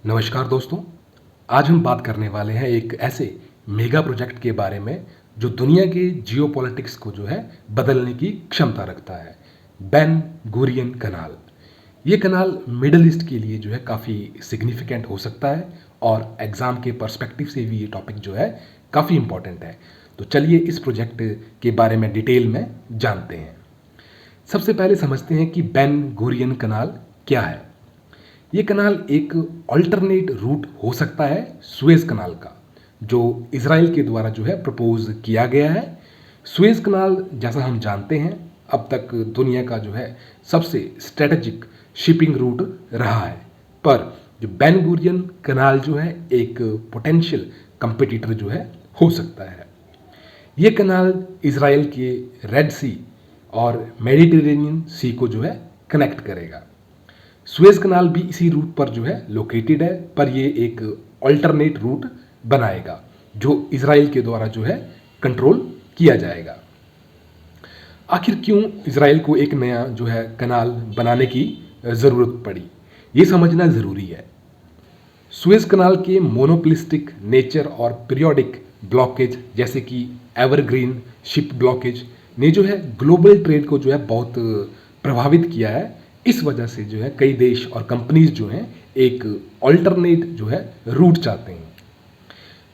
नमस्कार दोस्तों। आज हम बात करने वाले हैं एक ऐसे मेगा प्रोजेक्ट के बारे में जो दुनिया के जियोपॉलिटिक्स को जो है बदलने की क्षमता रखता है। बेन गुरियन कनाल। ये कनाल मिडल ईस्ट के लिए जो है काफ़ी सिग्निफिकेंट हो सकता है और एग्ज़ाम के पर्सपेक्टिव से भी ये टॉपिक जो है काफ़ी इम्पॉर्टेंट है। तो चलिए इस प्रोजेक्ट के बारे में डिटेल में जानते हैं। सबसे पहले समझते हैं कि बेन गुरियन कनाल क्या है। ये कनाल एक अल्टरनेट रूट हो सकता है सुएज कनाल का, जो इसराइल के द्वारा जो है प्रपोज किया गया है। सुएज कनाल जैसा हम जानते हैं अब तक दुनिया का जो है सबसे स्ट्रेटेजिक शिपिंग रूट रहा है, पर जो बेन गुरियन कनाल जो है एक पोटेंशियल कंपटीटर जो है हो सकता है। ये कनाल इसराइल के रेड सी और मेडिटेरेनियन सी को जो है कनेक्ट करेगा। सुएज कनाल भी इसी रूट पर जो है लोकेटेड है, पर ये एक अल्टरनेट रूट बनाएगा जो इसराइल के द्वारा जो है कंट्रोल किया जाएगा। आखिर क्यों इसराइल को एक नया जो है कनाल बनाने की ज़रूरत पड़ी, ये समझना ज़रूरी है। सुएज कनाल के मोनोपोलिस्टिक नेचर और पीरियोडिक ब्लॉकेज जैसे कि एवरग्रीन शिप ब्लॉकेज ने जो है ग्लोबल ट्रेड को जो है बहुत प्रभावित किया है। इस वजह से जो है कई देश और कंपनीज जो हैं एक अल्टरनेट जो है रूट चाहते हैं।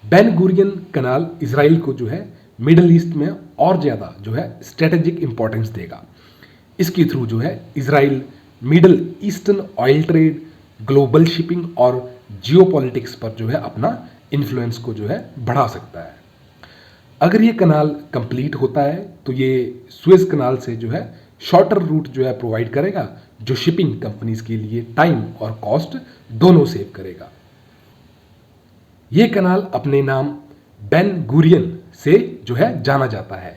बेन गुरियन कनाल इसराइल को जो है मिडल ईस्ट में और ज़्यादा जो है स्ट्रेटेजिक इंपॉर्टेंस देगा। इसके थ्रू जो है Israel middle eastern oil trade, global shipping और जियोपॉलिटिक्स पर जो है अपना इन्फ्लुएंस को जो है बढ़ा सकता है। अगर ये कनाल कंप्लीट होता है तो ये सुएज कनाल से जो है शॉर्टर रूट जो है प्रोवाइड करेगा, जो शिपिंग कंपनीज के लिए टाइम और कॉस्ट दोनों सेव करेगा। ये कनाल अपने नाम बेन गुरियन से जो है जाना जाता है।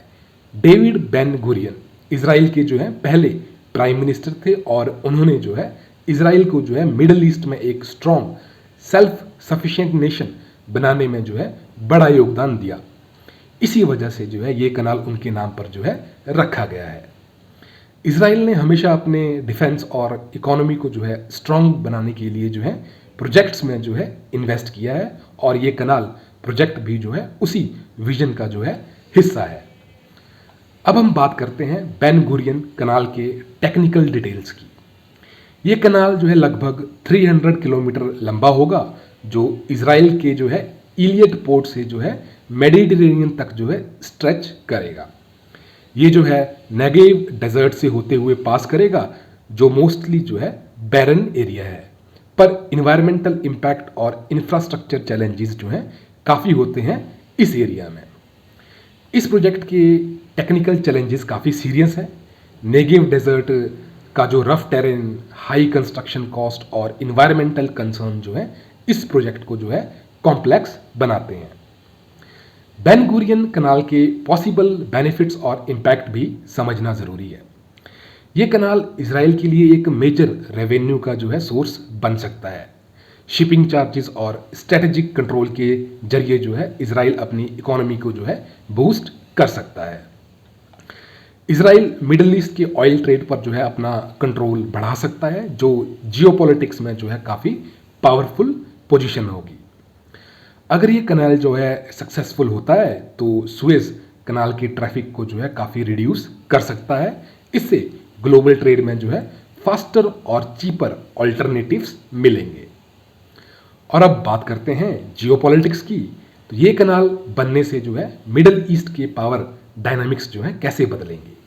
डेविड बेन गुरियन इसराइल के जो है पहले प्राइम मिनिस्टर थे और उन्होंने जो है इसराइल को जो है मिडल ईस्ट में एक स्ट्रॉन्ग सेल्फ सफिशिएंट नेशन बनाने में जो है बड़ा योगदान दिया। इसी वजह से जो है ये कनाल उनके नाम पर जो है रखा गया है। इसराइल ने हमेशा अपने डिफेंस और इकोनॉमी को जो है स्ट्रांग बनाने के लिए जो है प्रोजेक्ट्स में जो है इन्वेस्ट किया है, और ये कनाल प्रोजेक्ट भी जो है उसी विजन का जो है हिस्सा है। अब हम बात करते हैं बेन गुरियन कनाल के टेक्निकल डिटेल्स की। ये कनाल जो है लगभग 300 किलोमीटर लंबा होगा, जो इसराइल के जो है इलियट पोर्ट से जो है मेडिटेरेनियन तक जो है स्ट्रेच करेगा। ये जो है नेगेव डेजर्ट से होते हुए पास करेगा, जो मोस्टली जो है बैरन एरिया है, पर इन्वायरमेंटल इम्पैक्ट और इंफ्रास्ट्रक्चर चैलेंजेस जो हैं काफ़ी होते हैं इस एरिया में। इस प्रोजेक्ट के टेक्निकल चैलेंजेस काफ़ी सीरियस हैं। नेगेव डेजर्ट का जो rough terrain, high construction cost और इन्वायरमेंटल कंसर्न जो है इस प्रोजेक्ट को जो है कॉम्प्लेक्स बनाते हैं। बेन गुरियन कनाल के पॉसिबल बेनिफिट्स और इम्पैक्ट भी समझना ज़रूरी है। ये कनाल इसराइल के लिए एक मेजर रेवेन्यू का जो है सोर्स बन सकता है। शिपिंग चार्जेस और स्ट्रेटेजिक कंट्रोल के जरिए जो है इसराइल अपनी इकोनॉमी को जो है बूस्ट कर सकता है। इसराइल मिडल ईस्ट के ऑयल ट्रेड पर जो है अपना कंट्रोल बढ़ा सकता है, जो जियोपॉलिटिक्स में जो है काफ़ी पावरफुल पोजीशन होगी। अगर ये कनाल जो है सक्सेसफुल होता है तो सुएज कनाल की ट्रैफिक को जो है काफ़ी रिड्यूस कर सकता है। इससे ग्लोबल ट्रेड में जो है फास्टर और चीपर अल्टरनेटिव्स मिलेंगे। और अब बात करते हैं जियोपॉलिटिक्स की। तो ये कनाल बनने से जो है मिडल ईस्ट के पावर डायनामिक्स जो है कैसे बदलेंगे।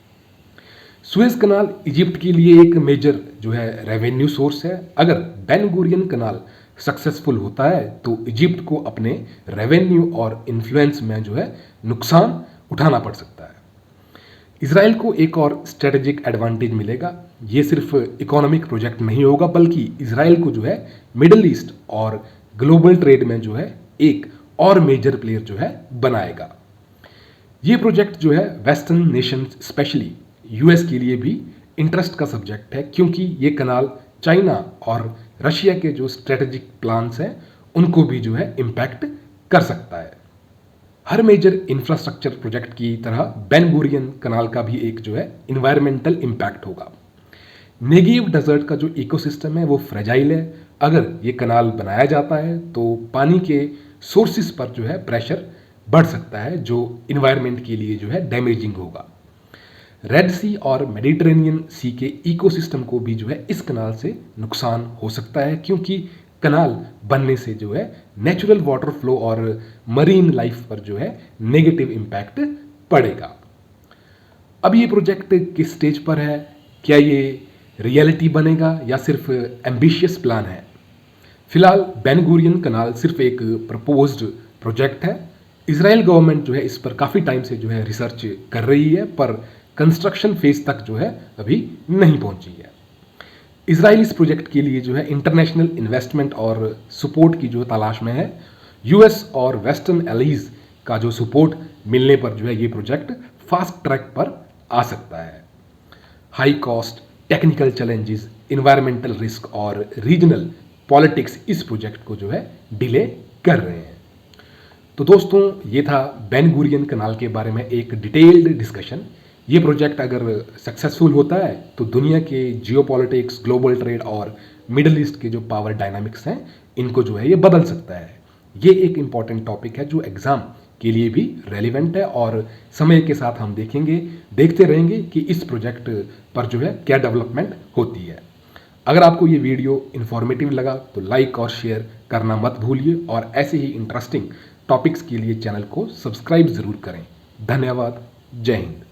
सुएज कनाल इजिप्ट के लिए एक मेजर जो है रेवेन्यू सोर्स है। अगर बेन गुरियन कनाल सक्सेसफुल होता है तो इजिप्ट को अपने रेवेन्यू और इन्फ्लुएंस में जो है नुकसान उठाना पड़ सकता है। इसराइल को एक और स्ट्रेटेजिक एडवांटेज मिलेगा। ये सिर्फ इकोनॉमिक प्रोजेक्ट नहीं होगा, बल्कि इसराइल को जो है मिडल ईस्ट और ग्लोबल ट्रेड में जो है एक और मेजर प्लेयर जो है बनाएगा। ये प्रोजेक्ट जो है वेस्टर्न नेशन स्पेशली यूएस के लिए भी इंटरेस्ट का सब्जेक्ट है, क्योंकि ये कनाल चाइना और रशिया के जो स्ट्रेटेजिक प्लान्स हैं उनको भी जो है इम्पैक्ट कर सकता है। हर मेजर इंफ्रास्ट्रक्चर प्रोजेक्ट की तरह बेन गुरियन कनाल का भी एक जो है इन्वायरमेंटल इम्पैक्ट होगा। नेगेव डेजर्ट का जो इकोसिस्टम है वो फ्रेजाइल है। अगर ये कनाल बनाया जाता है तो पानी के सोर्सेस पर जो है प्रेशर बढ़ सकता है, जो इन्वायरमेंट के लिए जो है डैमेजिंग होगा। रेड सी और मेडिटेरेनियन सी के इकोसिस्टम को भी जो है इस कनाल से नुकसान हो सकता है, क्योंकि कनाल बनने से जो है नेचुरल वाटर फ्लो और मरीन लाइफ पर जो है नेगेटिव इम्पैक्ट पड़ेगा। अब ये प्रोजेक्ट किस स्टेज पर है? क्या ये रियलिटी बनेगा या सिर्फ एम्बिशियस प्लान है? फिलहाल बेन गुरियन कनाल सिर्फ एक प्रपोज्ड प्रोजेक्ट है। इजराइल गवर्नमेंट जो है इस पर काफ़ी टाइम से जो है रिसर्च कर रही है, पर कंस्ट्रक्शन फेज तक जो है अभी नहीं पहुंची है। इजराइल इस प्रोजेक्ट के लिए जो है इंटरनेशनल इन्वेस्टमेंट और सपोर्ट की जो तलाश में है। यूएस और वेस्टर्न एलीज का जो सपोर्ट मिलने पर जो है ये प्रोजेक्ट फास्ट ट्रैक पर आ सकता है। High cost, technical challenges, environmental risk और रीजनल पॉलिटिक्स इस प्रोजेक्ट को जो है डिले कर रहे हैं। तो दोस्तों, ये था बेन गुरियन कनाल के बारे में एक डिटेल्ड डिस्कशन। ये प्रोजेक्ट अगर सक्सेसफुल होता है तो दुनिया के जियोपॉलिटिक्स, ग्लोबल ट्रेड और मिडल ईस्ट के जो पावर डायनामिक्स हैं इनको जो है ये बदल सकता है। ये एक इम्पॉर्टेंट टॉपिक है जो एग्ज़ाम के लिए भी रेलिवेंट है, और समय के साथ हम देखते रहेंगे कि इस प्रोजेक्ट पर जो है क्या डेवलपमेंट होती है। अगर आपको ये वीडियो इन्फॉर्मेटिव लगा तो लाइक और शेयर करना मत भूलिए, और ऐसे ही इंटरेस्टिंग टॉपिक्स के लिए चैनल को सब्सक्राइब ज़रूर करें। धन्यवाद। जय हिंद।